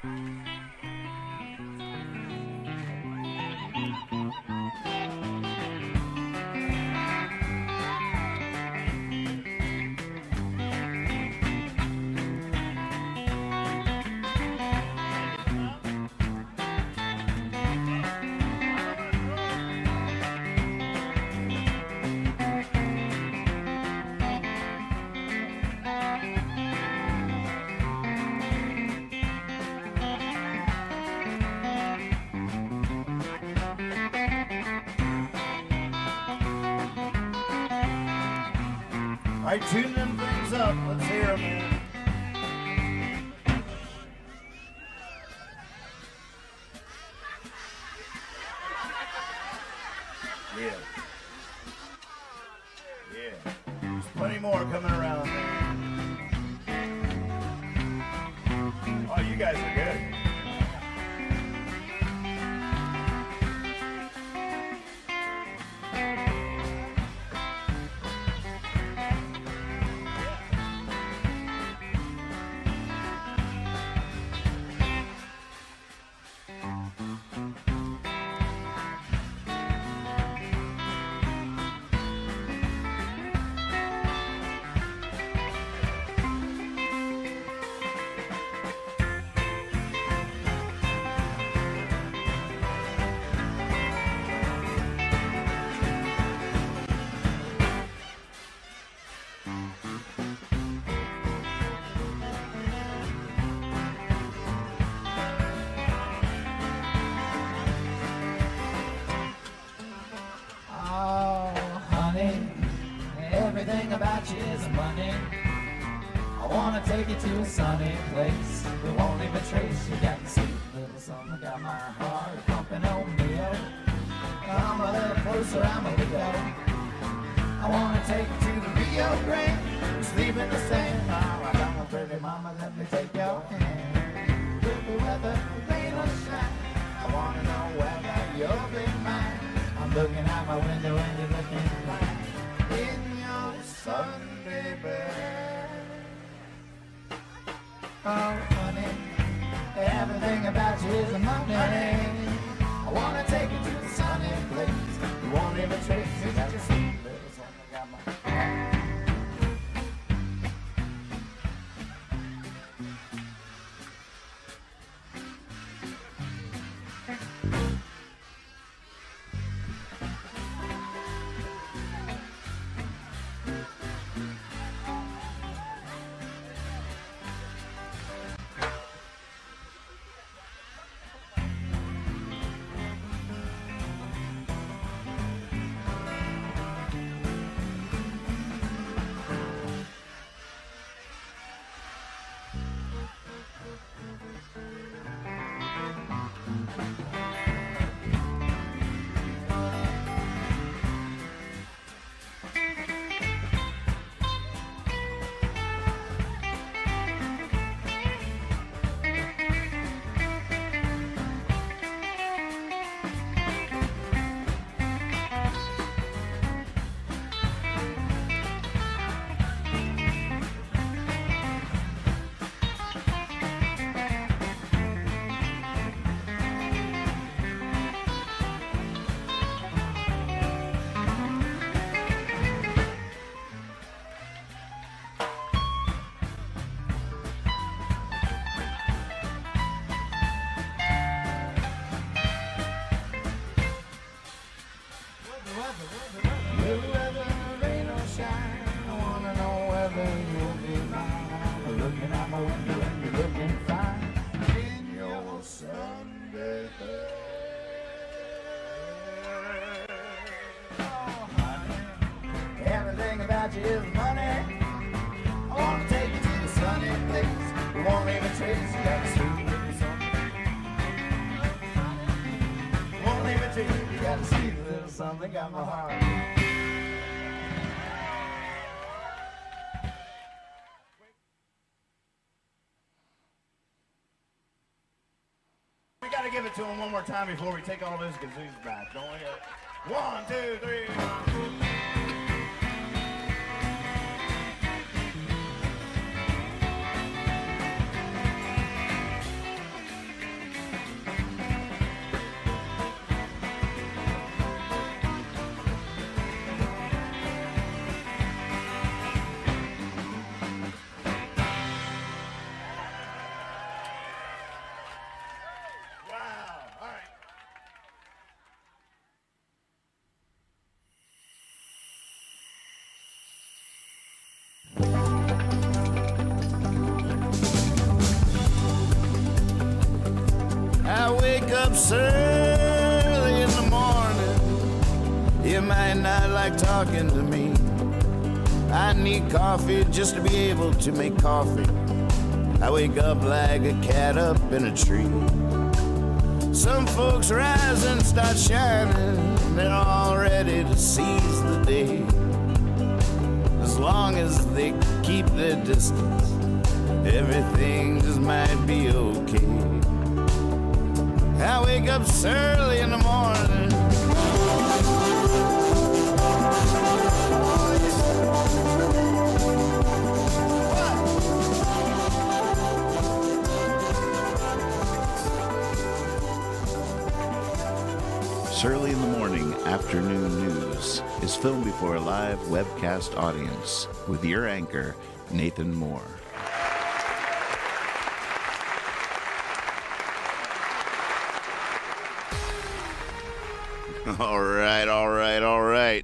All right, tune them things up. Let's hear them, man. Yeah. Yeah. There's plenty more coming around, man. Oh, you guys are good. Everything about you is money. I wanna take you to a sunny place. We won't leave a trace. You got the sweet little song that got my heart pumping on me. Come a little closer, I'm a Leo. I wanna take you to the Rio Grande. Sleep in the sand. Oh, I got my pretty mama, let me take your hand. Could be weather, rain or shine. I wanna know whether you'll be mine. I'm looking out my window and you're looking fine. In your Sunday bed. Oh, honey, everything about you is money. I wanna take you to the sunny place. You won't even trace me. Got your sweet little song, I got my heart. Is money. I wanna take you to the sunny place. We won't leave a trace. You got a sweet little song. We won't leave a trace. You got a sweet little something got my heart. We gotta give it to him one more time before we take all of his kazoos back, don't we? 1, 2, 3. wake up so early in the morning. You might not like talking to me. I need coffee just to be able to make coffee. I wake up like a cat up in a tree. Some folks rise and start shining. They're all ready to seize the day. As long as they keep their distance, everything just might be okay. I wake up so early in the morning. Early in the Morning Afternoon News is filmed before a live webcast audience with your anchor, Nathan Moore. All right.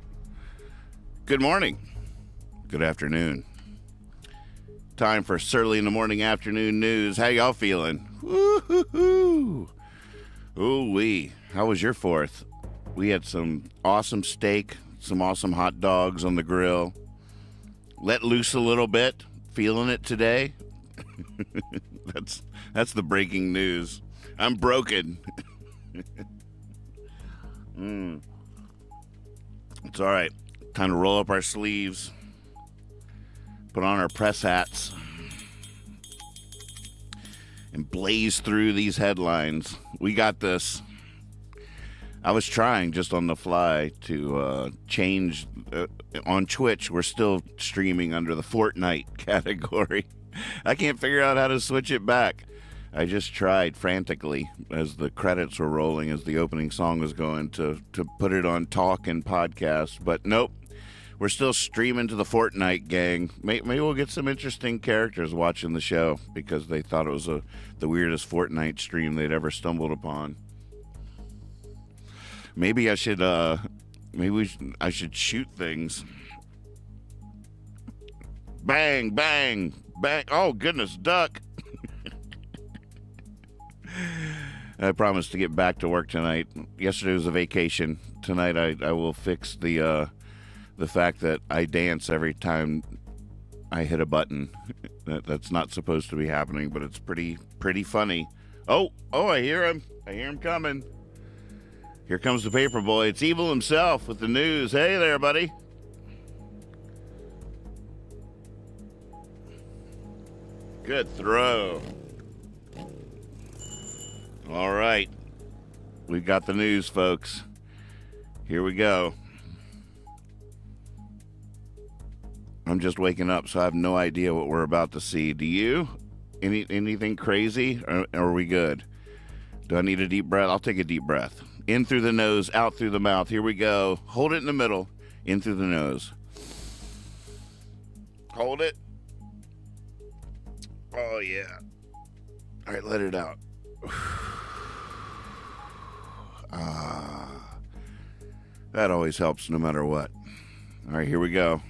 Good morning. Good afternoon. Time for Surly in the Morning Afternoon News. How y'all feeling? Woo-hoo-hoo. Ooh-wee. How was your 4th? We had some awesome steak, some awesome hot dogs on the grill. Let loose a little bit. Feeling it today? That's the breaking news. I'm broken. It's all right. Time to roll up our sleeves, put on our press hats, and blaze through these headlines. We got this. I was trying just on the fly to change. On Twitch, we're still streaming under the Fortnite category. I can't figure out how to switch it back. I just tried frantically as the credits were rolling, as the opening song was going, to put it on talk and podcast. But nope, we're still streaming to the Fortnite gang. Maybe we'll get some interesting characters watching the show because they thought it was the weirdest Fortnite stream they'd ever stumbled upon. Maybe I should, I should shoot things. Bang, bang, bang. Oh, goodness, duck. I promised to get back to work tonight. Yesterday was a vacation. Tonight I will fix the fact that I dance every time I hit a button. That's not supposed to be happening, but it's pretty funny. Oh, I hear him. I hear him coming. Here comes the paper boy. It's Evil himself with the news. Hey there, buddy. Good throw. All right. We got the news, folks. Here we go. I'm just waking up, so I have no idea what we're about to see. Do you? Anything crazy? Or are we good? Do I need a deep breath? I'll take a deep breath. In through the nose, out through the mouth. Here we go. Hold it in the middle. In through the nose. Hold it. Oh, yeah. All right, let it out. That always helps no matter what. All right, here we go.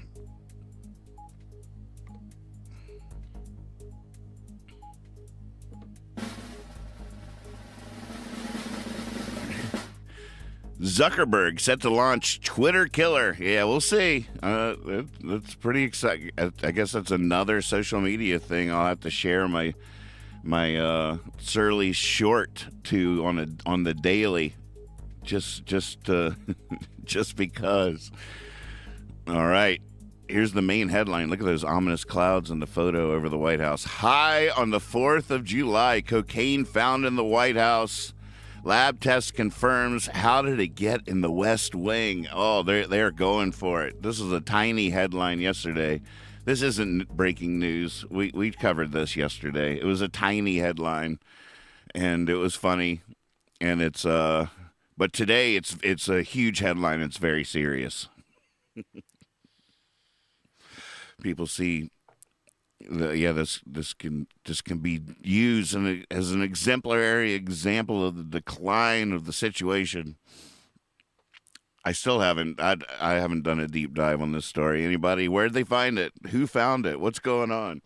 Zuckerberg set to launch Twitter killer. Yeah, we'll see. That's pretty exciting. I guess that's another social media thing I'll have to share my surly short to on the daily, just just because. All right, here's the main headline. Look at those ominous clouds in the photo over the White House. High on the 4th of July. Cocaine found in the White House. Lab test confirms. How did it get in the West Wing? Oh, they're going for it. This is a tiny headline yesterday. This isn't breaking news. We covered this yesterday. It was a tiny headline, and it was funny. And it's but today it's a huge headline. It's very serious. People see. This can be used as an exemplary example of the decline of the situation. I still haven't done a deep dive on this story. Anybody? Where'd they find it? Who found it? What's going on?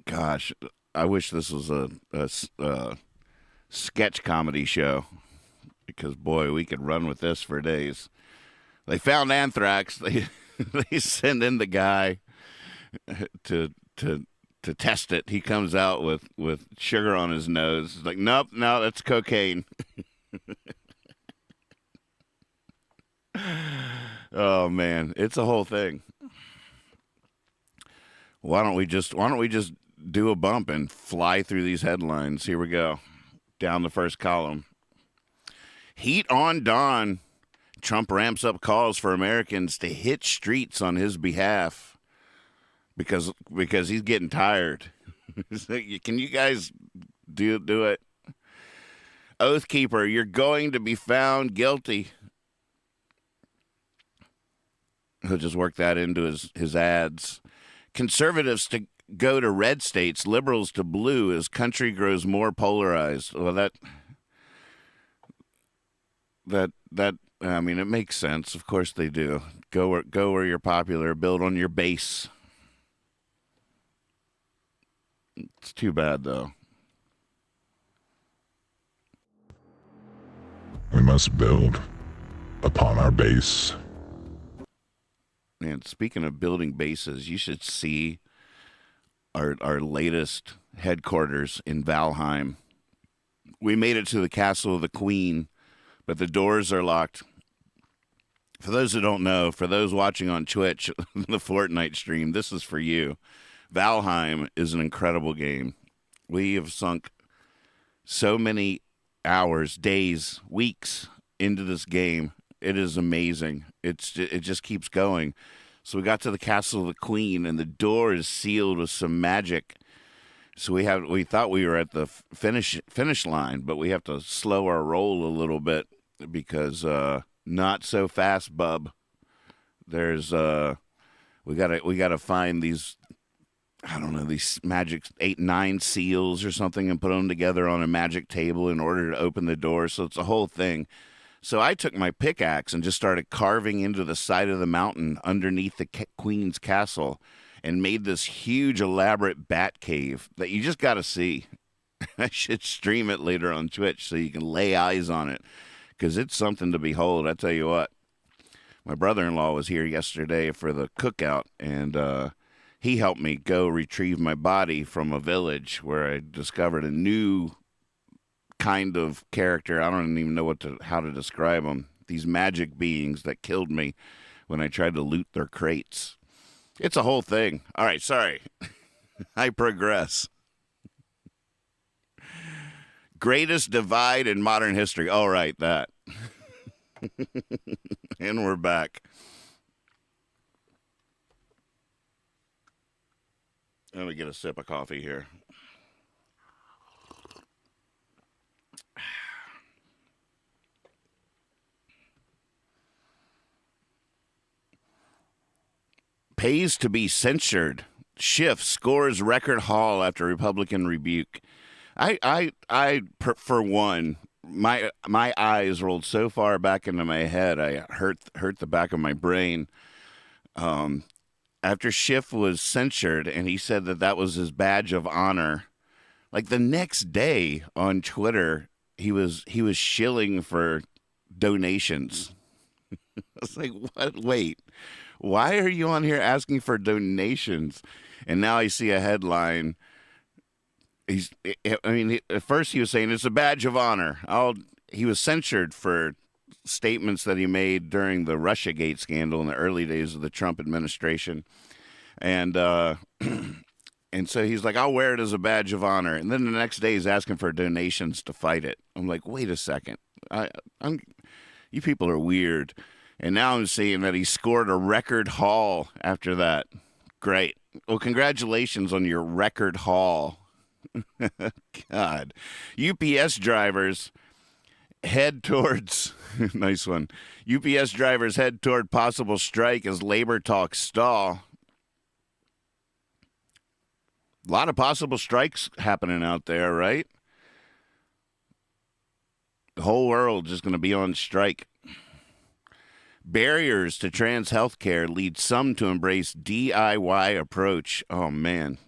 Gosh, I wish this was a sketch comedy show because boy, we could run with this for days. They found anthrax. They send in the guy to test it. He comes out with sugar on his nose. It's like, nope, no, that's cocaine. Oh man, it's a whole thing. Why don't we just do a bump and fly through these headlines? Here we go. Down the first column. Heat on Dawn. Trump ramps up calls for Americans to hit streets on his behalf because he's getting tired. Can you guys do it? Oathkeeper, you're going to be found guilty. He'll just work that into his ads. Conservatives to go to red states, liberals to blue as country grows more polarized. Well, that I mean, it makes sense. Of course they do. Go where you're popular. Build on your base. It's too bad, though. We must build upon our base. Man, speaking of building bases, you should see our latest headquarters in Valheim. We made it to the Castle of the Queen, but the doors are locked. For those who don't know, for those watching on Twitch, the Fortnite stream, this is for you. Valheim is an incredible game. We have sunk so many hours, days, weeks into this game. It is amazing. It just keeps going. So we got to the Castle of the Queen, and the door is sealed with some magic. So we thought we were at the finish line, but we have to slow our roll a little bit because not so fast, bub. There's we gotta find these, I don't know, these magic 8-9 seals or something and put them together on a magic table in order to open the door. So it's a whole thing. So I took my pickaxe and just started carving into the side of the mountain underneath the Queen's castle and made this huge, elaborate bat cave that you just got to see. I should stream it later on Twitch so you can lay eyes on it because it's something to behold. I tell you what, my brother-in-law was here yesterday for the cookout, and he helped me go retrieve my body from a village where I discovered a new kind of character. I don't even know how to describe them. These magic beings that killed me when I tried to loot their crates. It's a whole thing. All right, sorry. I progress. Greatest divide in modern history. All right, that. And we're back. Let me get a sip of coffee here. Pays to be censured. Schiff scores record haul after Republican rebuke. For one, my eyes rolled so far back into my head, I hurt the back of my brain. After Schiff was censured, and he said that was his badge of honor. Like the next day on Twitter, he was shilling for donations. I was like, what? Wait. Why are you on here asking for donations? And now I see a headline. At first he was saying it's a badge of honor. He was censured for statements that he made during the Russiagate scandal in the early days of the Trump administration. And and so he's like, I'll wear it as a badge of honor. And then the next day he's asking for donations to fight it. I'm like, wait a second. You people are weird. And now I'm seeing that he scored a record haul after that. Great. Well, congratulations on your record haul. God. UPS drivers head towards... Nice one. UPS drivers head toward possible strike as labor talks stall. A lot of possible strikes happening out there, right? The whole world just going to be on strike. Barriers to trans healthcare lead some to embrace DIY approach. Oh, man.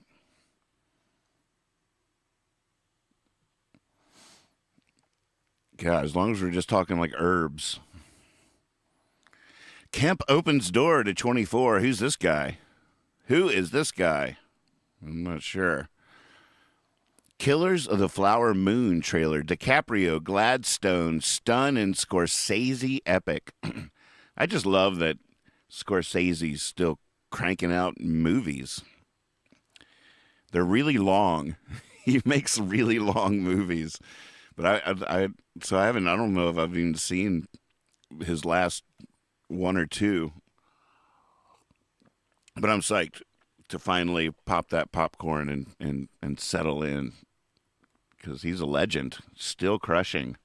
God, as long as we're just talking like herbs. Kemp opens door to 24. Who's this guy? Who is this guy? I'm not sure. Killers of the Flower Moon trailer. DiCaprio, Gladstone, Stun, and Scorsese epic. I just love that Scorsese's still cranking out movies. They're really long. He makes really long movies. But I don't know if I've even seen his last one or two. But I'm psyched to finally pop that popcorn and settle in. Because he's a legend. Still crushing.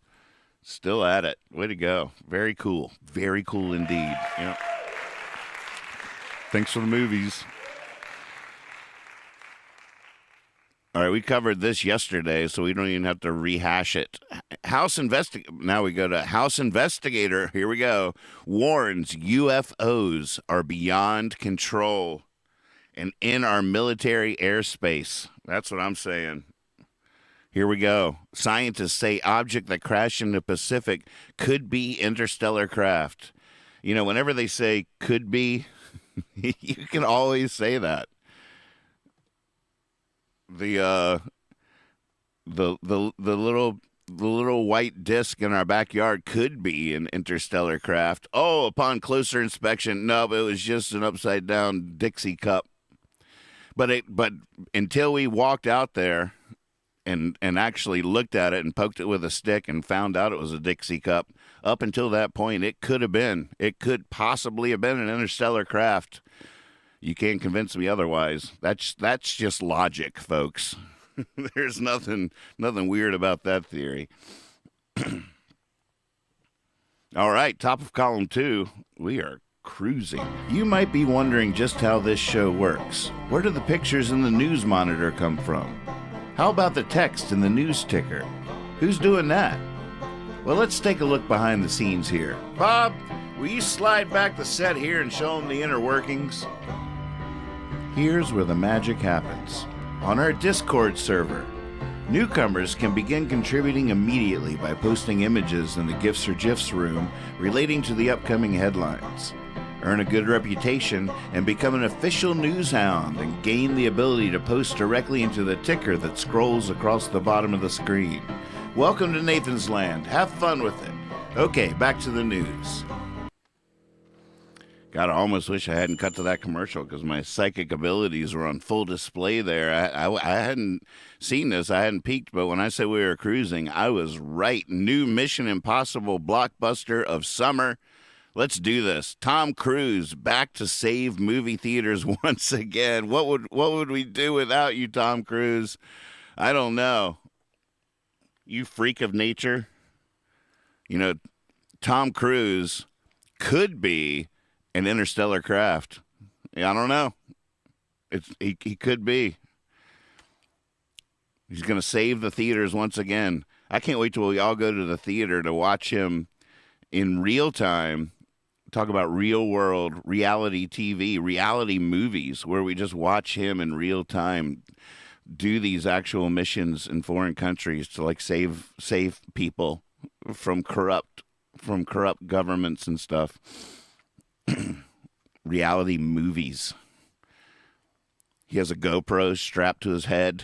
Still at it. Way to go. Very cool. Very cool indeed. Yep. Thanks for the movies. All right, we covered this yesterday, so we don't even have to rehash it. Now we go to House Investigator. Here we go. Warns UFOs are beyond control and in our military airspace. That's what I'm saying. Here we go. Scientists say object that crashed in the Pacific could be interstellar craft. You know, whenever they say could be, you can always say that. The little white disc in our backyard could be an interstellar craft. Oh, upon closer inspection, no, it was just an upside down Dixie cup. But until we walked out there and actually looked at it and poked it with a stick and found out it was a Dixie cup, up until that point, it could possibly have been an interstellar craft. You can't convince me otherwise. That's just logic, folks. There's nothing weird about that theory. All right, top of column 2, we are cruising. You might be wondering just how this show works. Where do the pictures in the news monitor come from? How about the text in the news ticker? Who's doing that? Well, let's take a look behind the scenes here. Bob, will you slide back the set here and show them the inner workings? Here's where the magic happens. On our Discord server, newcomers can begin contributing immediately by posting images in the GIFs or GIFs room relating to the upcoming headlines. Earn a good reputation and become an official news hound and gain the ability to post directly into the ticker that scrolls across the bottom of the screen. Welcome to Nathan's Land. Have fun with it. Okay, back to the news. God, I almost wish I hadn't cut to that commercial because my psychic abilities were on full display there. I hadn't seen this. I hadn't peeked, but when I said we were cruising, I was right. New Mission Impossible blockbuster of summer. Let's do this. Tom Cruise back to save movie theaters once again. What would we do without you, Tom Cruise? I don't know. You freak of nature. You know, Tom Cruise could be an interstellar craft. I don't know. He could be. He's going to save the theaters once again. I can't wait till we all go to the theater to watch him in real time. Talk about real world reality TV, reality movies where we just watch him in real time do these actual missions in foreign countries to like save people from corrupt governments and stuff. Reality movies. He has a GoPro strapped to his head.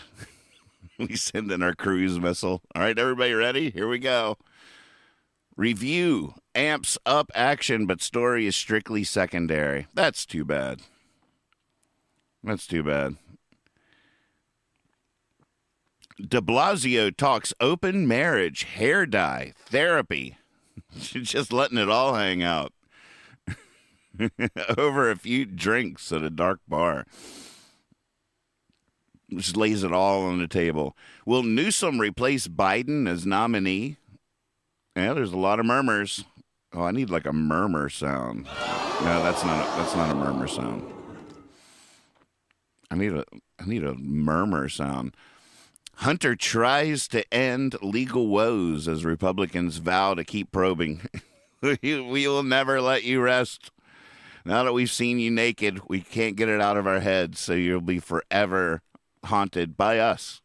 We send in our cruise missile. All right, everybody ready? Here we go. Review amps up action, but story is strictly secondary. That's too bad. That's too bad. De Blasio talks open marriage, hair dye, therapy. Just letting it all hang out. Over a few drinks at a dark bar. Just lays it all on the table. Will Newsom replace Biden as nominee? Yeah, there's a lot of murmurs. Oh, I need like a murmur sound. No, that's not a murmur sound. I need a murmur sound. Hunter tries to end legal woes as Republicans vow to keep probing. We will never let you rest. Now that we've seen you naked, we can't get it out of our heads, so you'll be forever haunted by us.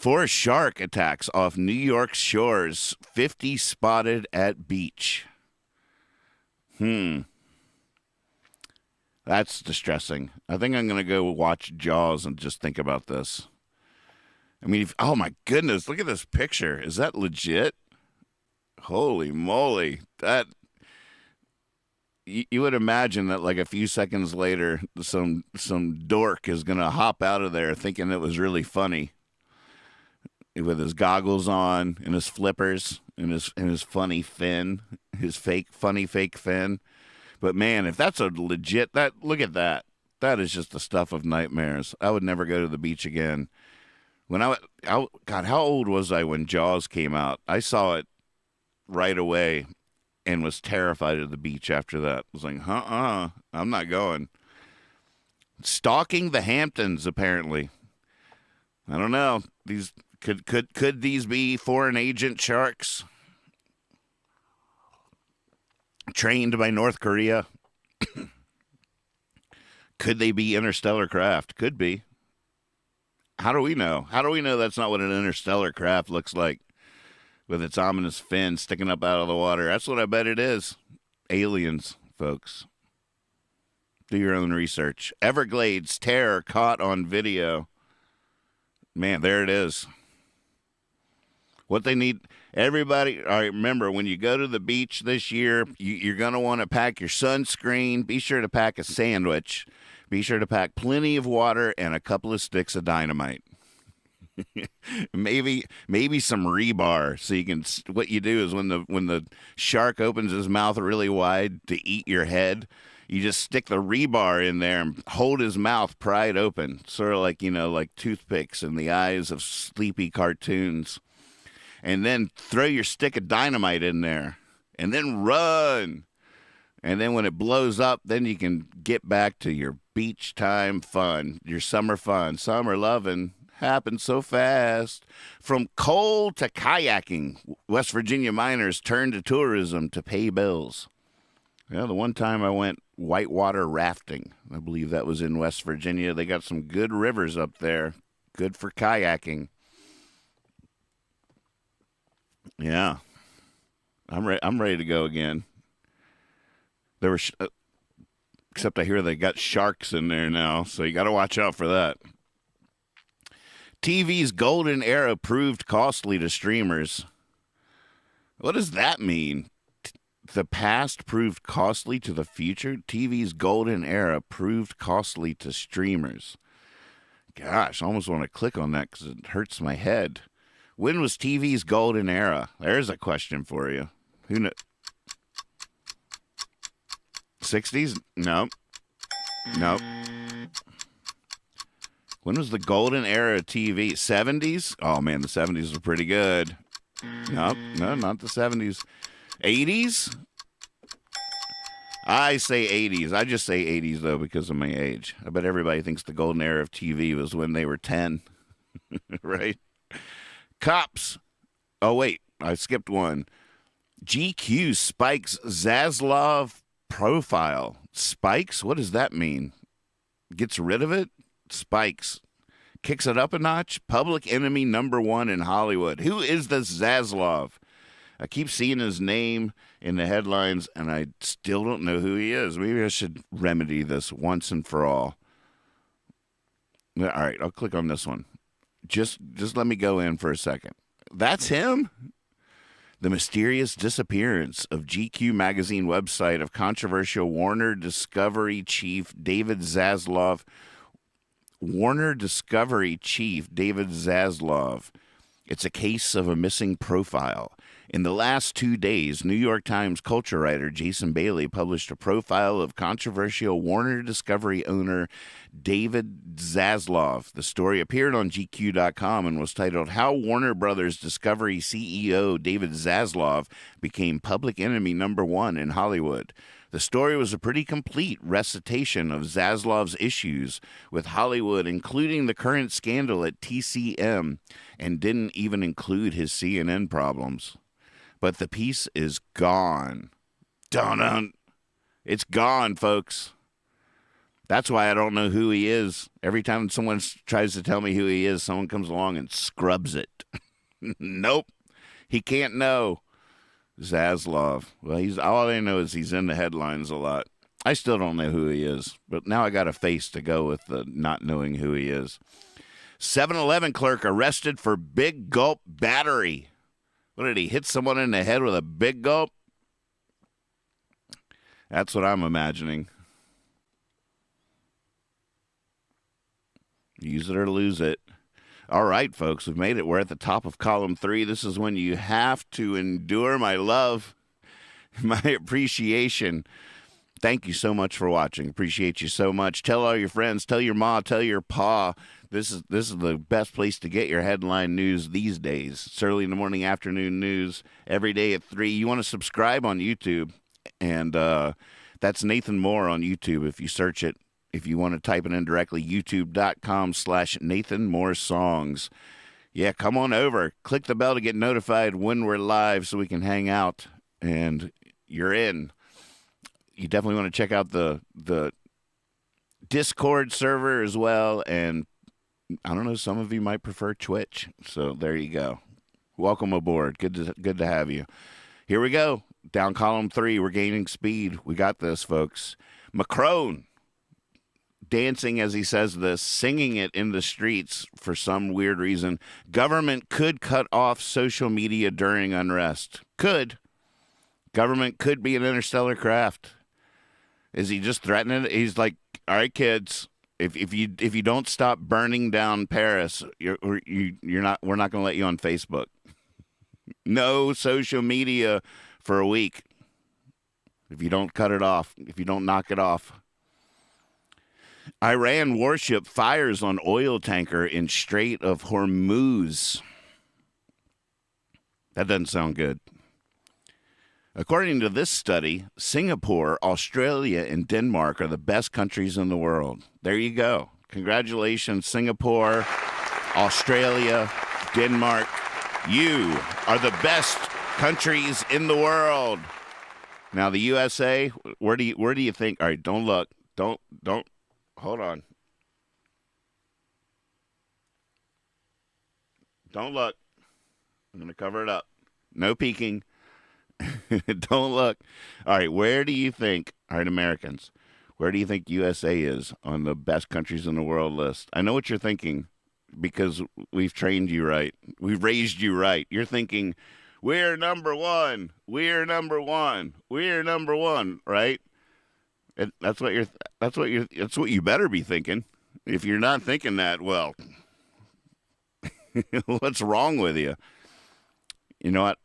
4 shark attacks off New York shores, 50 spotted at beach. That's distressing. I think I'm going to go watch Jaws and just think about this. I mean, oh my goodness, look at this picture. Is that legit? Holy moly. That you would imagine that like a few seconds later some dork is going to hop out of there thinking it was really funny with his goggles on and his flippers and his funny fin, his funny fake fin. But man, if that's a legit, look at that. That is just the stuff of nightmares. I would never go to the beach again. When God, how old was I when Jaws came out? I saw it right away and was terrified of the beach after that. I was like, I'm not going. Stalking the Hamptons, apparently. I don't know. These could these be foreign agent sharks trained by North Korea? Could they be interstellar craft? Could be. How do we know? How do we know that's not what an interstellar craft looks like with its ominous fin sticking up out of the water? That's what I bet it is. Aliens, folks. Do your own research. Everglades terror caught on video. Man, there it is. What they need, everybody, all right, remember, when you go to the beach this year, you're going to want to pack your sunscreen. Be sure to pack a sandwich. Be sure to pack plenty of water and a couple of sticks of dynamite. maybe some rebar, so you can. What you do is when the shark opens his mouth really wide to eat your head, you just stick the rebar in there and hold his mouth pried open, sort of like like toothpicks in the eyes of sleepy cartoons, and then throw your stick of dynamite in there, and then run. And then when it blows up, then you can get back to your beach time fun, your summer fun. Summer loving happens so fast. From coal to kayaking, West Virginia miners turned to tourism to pay bills. Yeah, the one time I went whitewater rafting, I believe that was in West Virginia. They got some good rivers up there, good for kayaking. Yeah, I'm ready to go again. There were, except I hear they got sharks in there now, so you got to watch out for that. TV's golden era proved costly to streamers. What does that mean? The past proved costly to the future? TV's golden era proved costly to streamers. Gosh, I almost want to click on that because it hurts my head. When was TV's golden era? There's a question for you. Who knows? 60s? Nope. When was the golden era of TV? 70s? Oh, man, the 70s were pretty good. Nope, no, not the 70s. 80s? I say 80s. I just say 80s, though, because of my age. I bet everybody thinks the golden era of TV was when they were 10. Right? Cops. Oh, wait, I skipped one. GQ spikes Zaslav profile. Spikes? What does that mean? Gets rid of it? Spikes. Kicks it up a notch? Public enemy #1 in Hollywood. Who is this Zaslav? I keep seeing his name in the headlines, and I still don't know who he is. Maybe I should remedy this once and for all. All right, I'll click on this one. Just let me go in for a second. That's him? The mysterious disappearance of GQ magazine website of controversial Warner Discovery chief David Zaslav. Warner Discovery chief David Zaslav. It's a case of a missing profile. In the last 2 days, New York Times culture writer Jason Bailey published a profile of controversial Warner Discovery owner David Zaslav. The story appeared on GQ.com and was titled How Warner Brothers Discovery CEO David Zaslav Became Public Enemy #1 in Hollywood. The story was a pretty complete recitation of Zaslav's issues with Hollywood, including the current scandal at TCM, and didn't even include his CNN problems. But the piece is gone. Dun-dun. It's gone, folks. That's why I don't know who he is. Every time someone tries to tell me who he is, someone comes along and scrubs it. Nope. He can't know. Zaslav. Well, all I know is he's in the headlines a lot. I still don't know who he is, but now I got a face to go with the not knowing who he is. 7-Eleven clerk arrested for big gulp battery. What did he hit someone in the head with a big gulp? That's what I'm imagining. Use it or lose it. All right, folks, we've made it. We're at the top of column 3. This is when you have to endure my love, my appreciation. Thank you so much for watching. Appreciate you so much. Tell all your friends. Tell your ma. Tell your pa. This is the best place to get your headline news these days. It's early in the morning, afternoon news, every day at 3. You want to subscribe on YouTube, and that's Nathan Moore on YouTube if you search it. If you want to type it in directly, youtube.com/Nathan Moore Songs. Yeah, come on over. Click the bell to get notified when we're live so we can hang out, and you're in. You definitely want to check out the Discord server as well, and I don't know, some of you might prefer Twitch, so there you go. Welcome aboard. Good to have you. Here we go. Down column 3. We're gaining speed. We got this, folks. Macron dancing as he says this, singing it in the streets for some weird reason. Government could cut off social media during unrest. Could. Government could be an interstellar craft. Is he just threatening it? He's like, all right, kids, if you don't stop burning down Paris, we're not going to let you on Facebook. No social media for a week. If you don't cut it off, if you don't knock it off. Iran warship fires on oil tanker in Strait of Hormuz. That doesn't sound good. According to this study, Singapore, Australia, and Denmark are the best countries in the world. There you go. Congratulations, Singapore, Australia, Denmark. You are the best countries in the world. Now, the USA, where do you think? All right, don't look. Don't. Hold on. Don't look. I'm going to cover it up. No peeking. Don't look. All right, where do you think, all right, Americans, where do you think USA is on the best countries in the world list? I know what you're thinking because we've trained you right. We've raised you right. You're thinking, we're number one. We're number one. We're number one, right? That's what you better be thinking. If you're not thinking that, well, what's wrong with you? You know what?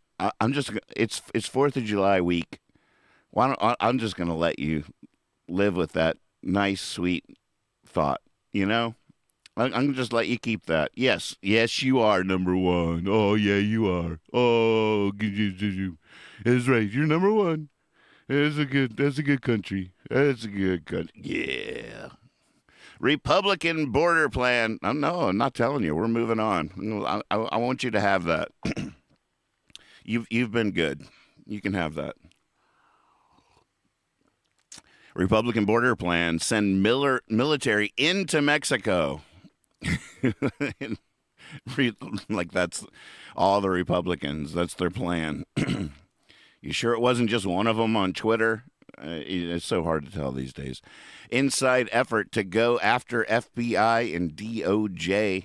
It's 4th of July week. I'm just going to let you live with that nice, sweet thought, you know? I'm going to just let you keep that. Yes, you are number one. Oh, yeah, you are. Oh, that's right. You're number one. That's a good country. That's a good country. Yeah. Republican border plan. No, I'm not telling you. We're moving on. I want you to have that. You've been good. You can have that. Republican border plan. Send military into Mexico. Like that's all the Republicans. That's their plan. You sure it wasn't just one of them on Twitter? It's so hard to tell these days. Inside effort to go after FBI and DOJ.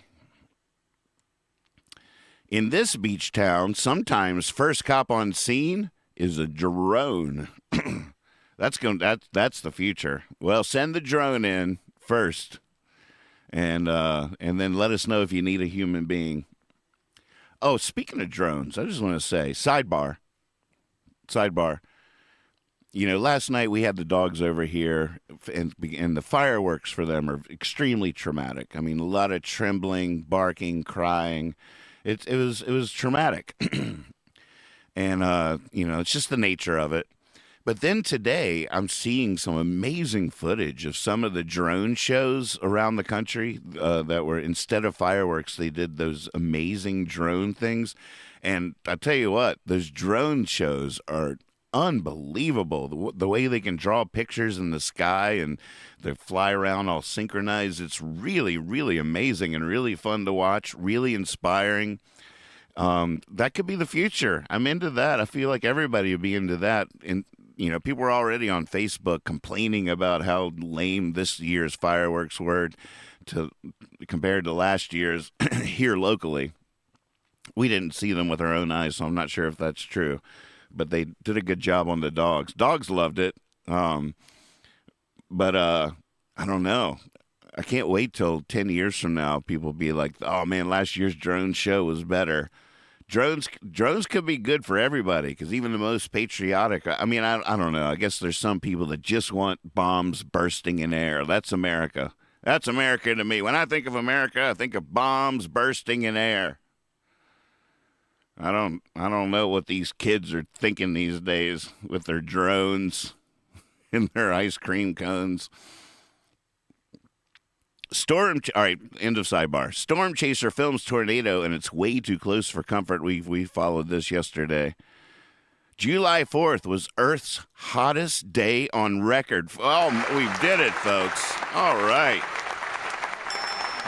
In this beach town, sometimes first cop on scene is a drone. That's the future. Well, send the drone in first, and then let us know if you need a human being. Oh, speaking of drones, I just want to say sidebar. You know, last night we had the dogs over here, and the fireworks for them are extremely traumatic. I mean, a lot of trembling, barking, crying. It was traumatic, and you know, it's just the nature of it. But then today, I'm seeing some amazing footage of some of the drone shows around the country that were, instead of fireworks, they did those amazing drone things. And I tell you what, those drone shows are unbelievable. The way they can draw pictures in the sky and they fly around all synchronized. It's really, really amazing and really fun to watch, really inspiring. That could be the future. I'm into that. I feel like everybody would be into that. And, people are already on Facebook complaining about how lame this year's fireworks were compared to last year's here locally. We didn't see them with our own eyes, so I'm not sure if that's true. But they did a good job on the dogs. Dogs loved it. But I don't know. I can't wait till 10 years from now. People will be like, oh, man, last year's drone show was better. Drones could be good for everybody because even the most patriotic, I don't know. I guess there's some people that just want bombs bursting in air. That's America. That's America to me. When I think of America, I think of bombs bursting in air. I don't know what these kids are thinking these days with their drones and their ice cream cones. All right, end of sidebar. Storm chaser films tornado, and it's way too close for comfort. We followed this yesterday. July 4th was Earth's hottest day on record. Oh, we did it, folks. All right.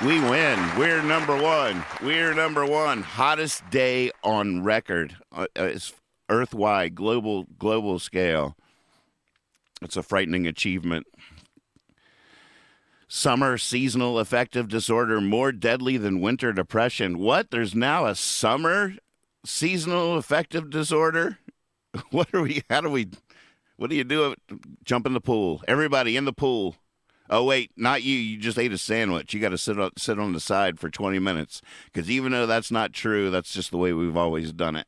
We win. We're number one. We're number one. Hottest day on record. It's earth-wide, global scale. It's a frightening achievement. Summer seasonal affective disorder more deadly than winter depression. What? There's now a summer seasonal affective disorder? What do you do? Jump in the pool. Everybody in the pool. Oh, wait, not you. You just ate a sandwich. You got to sit on the side for 20 minutes. Because even though that's not true, that's just the way we've always done it.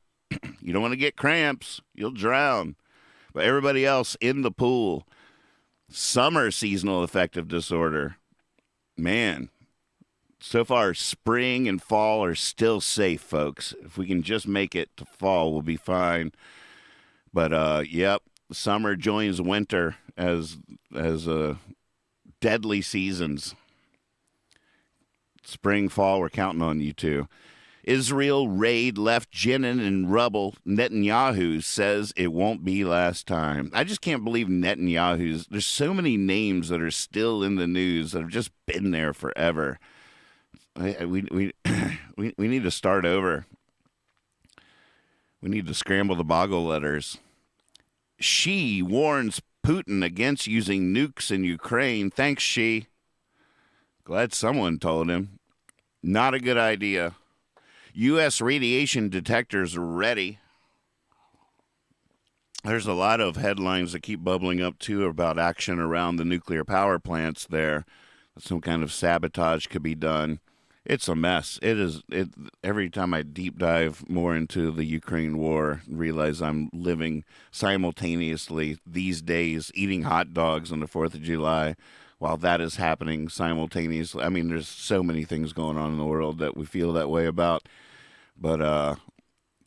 You don't want to get cramps. You'll drown. But everybody else in the pool. Summer seasonal affective disorder. Man, so far spring and fall are still safe, folks. If we can just make it to fall, we'll be fine. But, yep, summer joins winter as deadly seasons. Spring, fall, we're counting on you two. Israel raid left Jenin in rubble. Netanyahu says it won't be last time. I just can't believe there's so many names that are still in the news that have just been there forever. We need to start over. We need to scramble the boggle letters. Xi warns Putin against using nukes in Ukraine. Thanks, Xi. Glad someone told him. Not a good idea. U.S. radiation detectors are ready. There's a lot of headlines that keep bubbling up, too, about action around the nuclear power plants there. Some kind of sabotage could be done. It's a mess. Every time I deep dive more into the Ukraine war, realize I'm living simultaneously these days, eating hot dogs on the 4th of July, while that is happening simultaneously. I mean, there's so many things going on in the world that we feel that way about. But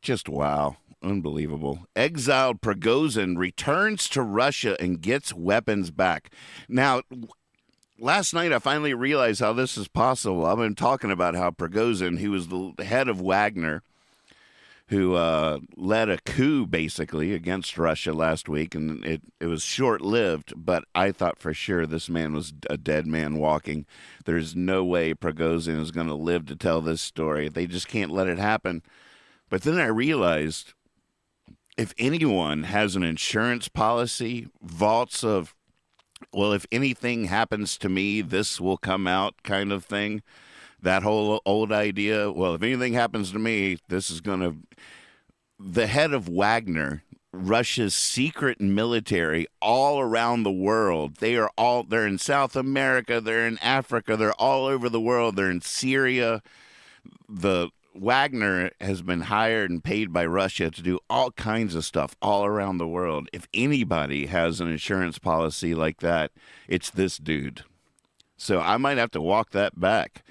just wow. Unbelievable. Exiled Prigozhin returns to Russia and gets weapons back. Now, last night I finally realized how this is possible. I've been talking about how Prigozhin, who was the head of Wagner, who led a coup basically against Russia last week, and it was short-lived, but I thought for sure this man was a dead man walking. There's no way Prigozhin is going to live to tell this story. They just can't let it happen. But then I realized if anyone has an insurance policy, vaults of, well, if anything happens to me, this will come out kind of thing, that whole old idea, well, if anything happens to me, this is going to... The head of Wagner, Russia's secret military all around the world, they're in South America, they're in Africa, they're all over the world, they're in Syria. The Wagner has been hired and paid by Russia to do all kinds of stuff all around the world. If anybody has an insurance policy like that, it's this dude. So I might have to walk that back.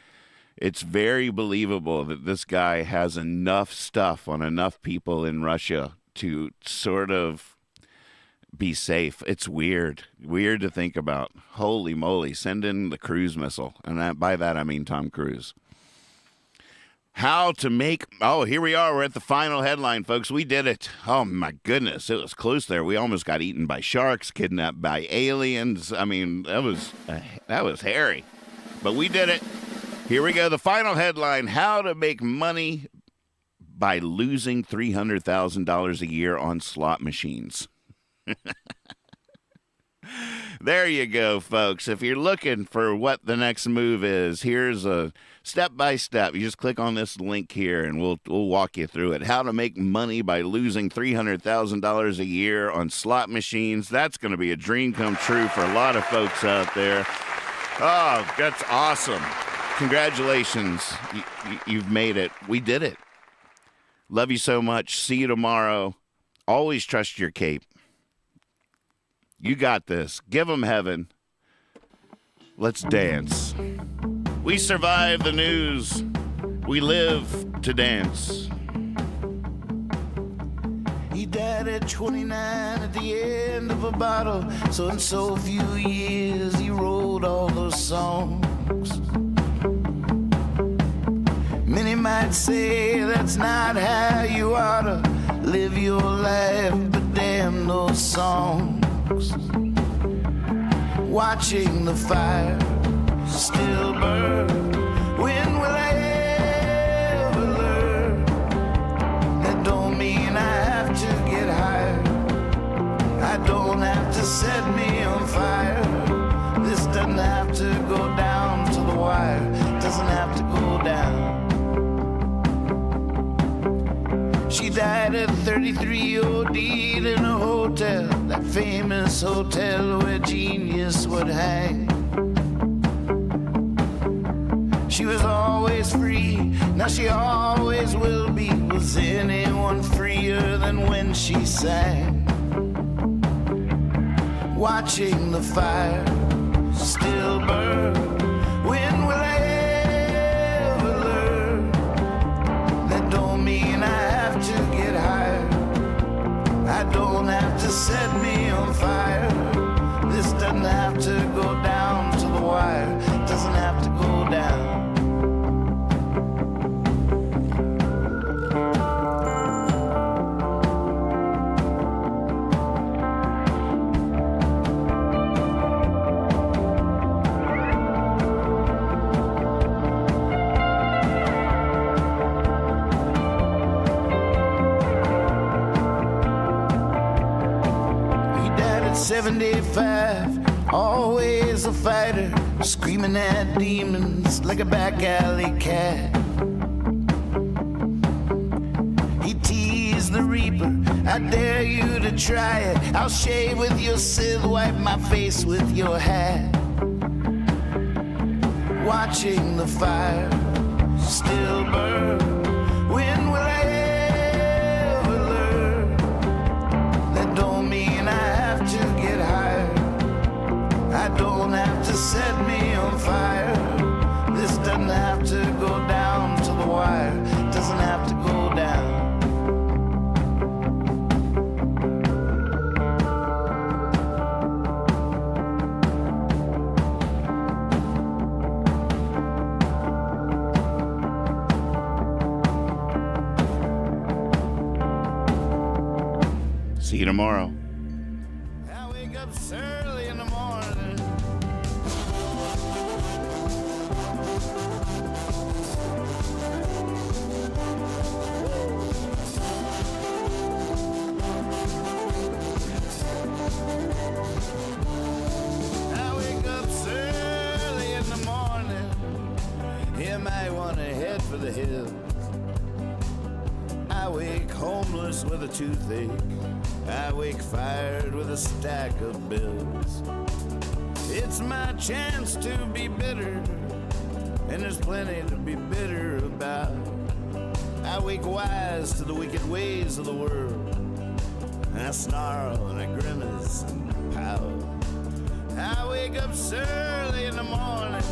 It's very believable that this guy has enough stuff on enough people in Russia to sort of be safe. It's weird to think about. Holy moly, send in the cruise missile. And by that I mean Tom Cruise. How to make, oh, here we are. We're at the final headline, folks. We did it. Oh, my goodness. It was close there. We almost got eaten by sharks, kidnapped by aliens. I mean, that was hairy. But we did it. Here we go. The final headline, how to make money by losing $300,000 a year on slot machines. There you go, folks. If you're looking for what the next move is, here's a step-by-step. You just click on this link here, and we'll walk you through it. How to make money by losing $300,000 a year on slot machines. That's going to be a dream come true for a lot of folks out there. Oh, that's awesome. Congratulations. You've made it. We did it. Love you so much. See you tomorrow. Always trust your cape. You got this. Give them heaven. Let's dance. We survive the news. We live to dance. He died at 29 at the end of a bottle. So in so few years he wrote all those songs. Many might say that's not how you ought to live your life, but damn those songs. Watching the fire still burn. When will I ever learn? That don't mean I have to get higher. I don't have to set me on fire. This doesn't have to go down to the wire. Doesn't have to go down. She died at 33, OD'd in a hotel, that famous hotel where genius would hang. She was always free, now she always will be. Was anyone freer than when she sang? Watching the fire still burn. When will I ever learn? That don't mean I have to get higher. I don't have to set me on fire. This doesn't have to go down to the wire. Doesn't have to go down. He died at 75, always a fighter, screaming at demons like a back alley cat. He teased the reaper, I dare you to try it. I'll shave with your scythe, wipe my face with your hat. Watching the fire still burn. When will I ever learn? That don't mean I have to get higher. I don't have to set me on fire. This doesn't have to go down to the wire. Doesn't have to go down. See you tomorrow. I wake up early in the morning. I wake up early in the morning. You might want to head for the hills. I wake homeless with a toothache. I wake fired with a stack of bills. It's my chance to be bitter, and there's plenty to be bitter about. I wake wise to the wicked ways of the world, and I snarl and I grimace and pout. I wake up early in the morning.